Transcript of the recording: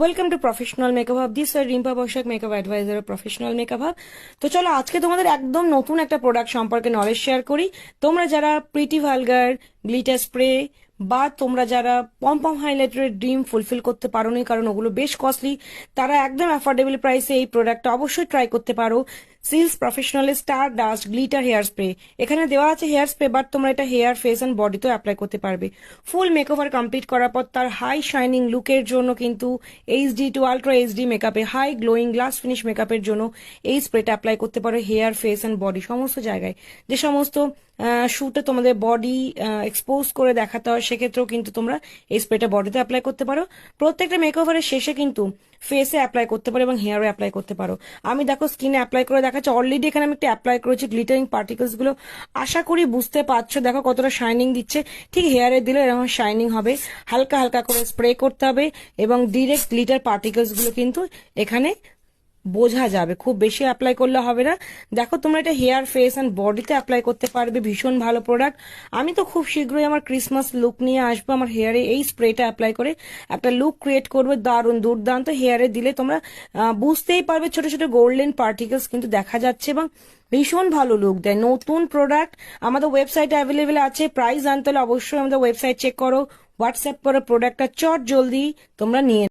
Welcome to professional makeup hub. This are Rimpa Basak, makeup advisor professional makeup hub. তো চলো আজকে তোমাদের একদম নতুন একটা প্রোডাক্ট সম্পর্কে নলেজ শেয়ার করি। তোমরা যারা প্রিটি ভালগার গ্লিটার স্প্রে বা তোমরা যারা পম পম হাইলাইটারের ড্রিম ফুলফিল করতে পারোনি, কারণ ওগুলো বেশ কস্টলি, তারা একদম অ্যাফোর্ডেবল প্রাইসে এই প্রোডাক্টটা অবশ্যই ট্রাই করতে পারো। সিলস প্রফেশনালের star dust glitter hair spray. এখানে দেওয়া আছে হেয়ার স্প্রে, বাট তোমরা এটা হেয়ার, ফেস অ্যান্ড বডিতেও অ্যাপ্লাই করতে পারবে। ফুল মেকওভার কমপ্লিট করার পর তার হাই শাইনিং লুকের জন্য কিন্তু এইচডি টু আলট্রা এইচডি মেকআপে, হাই গ্লোয়িং গ্লাস ফিনিশ মেকআপের জন্য এই স্প্রেটা অ্যাপ্লাই করতে পারো হেয়ার, ফেস অ্যান্ড বডি সমস্ত জায়গায়। যে সমস্ত শুটে তোমাদের বডি এক্সপোজ করে দেখাতে হয়, সেক্ষেত্রেও কিন্তু তোমরা এই স্প্রেটা বডিতে অ্যাপ্লাই করতে পারো। প্রত্যেকটা মেকওভারের শেষে কিন্তু ফেসে অ্যাপ্লাই করতে পারো এবং হেয়ারও অ্যাপ্লাই করতে পারো। আমি দেখো স্কিনে অ্যাপ্লাই করে দেখাচ্ছি, অলরেডি এখানে আমি একটা অ্যাপ্লাই করেছি গ্লিটারিং পার্টিকেলস গুলো। আশা করি বুঝতে পারছো, দেখো কতটা শাইনিং দিচ্ছে। ঠিক হেয়ারে দিলে এরকম শাইনিং হবে। হালকা হালকা করে স্প্রে করতে হবে এবং ডিরেক্ট গ্লিটার পার্টিকেলস গুলো কিন্তু এখানে বোঝা যাবে, খুব বেশি অ্যাপ্লাই করলে হবে না। দেখো তোমরা এটা হেয়ার, ফেস অ্যান্ড বডিতে অ্যাপ্লাই করতে পারবে, ভীষণ ভালো প্রোডাক্ট। আমি তো খুব শীঘ্রই আমার ক্রিসমাস লুক নিয়ে আসবো, আমার হেয়ারে এই স্প্রেটা অ্যাপ্লাই করে একটা লুক ক্রিয়েট করবে, দারুণ দুর্দান্ত। হেয়ারে দিলে তোমরা বুঝতেই পারবে ছোট ছোট গোল্ডেন পার্টিকেলস কিন্তু দেখা যাচ্ছে এবং ভীষণ ভালো লুক দেয়। নতুন প্রোডাক্ট আমাদের ওয়েবসাইটে অ্যাভেলেবেল আছে। প্রাইস জানতে হলে অবশ্যই আমাদের ওয়েবসাইট চেক করো, হোয়াটসঅ্যাপ করো, প্রোডাক্টটা চট জলদি তোমরা নিয়ে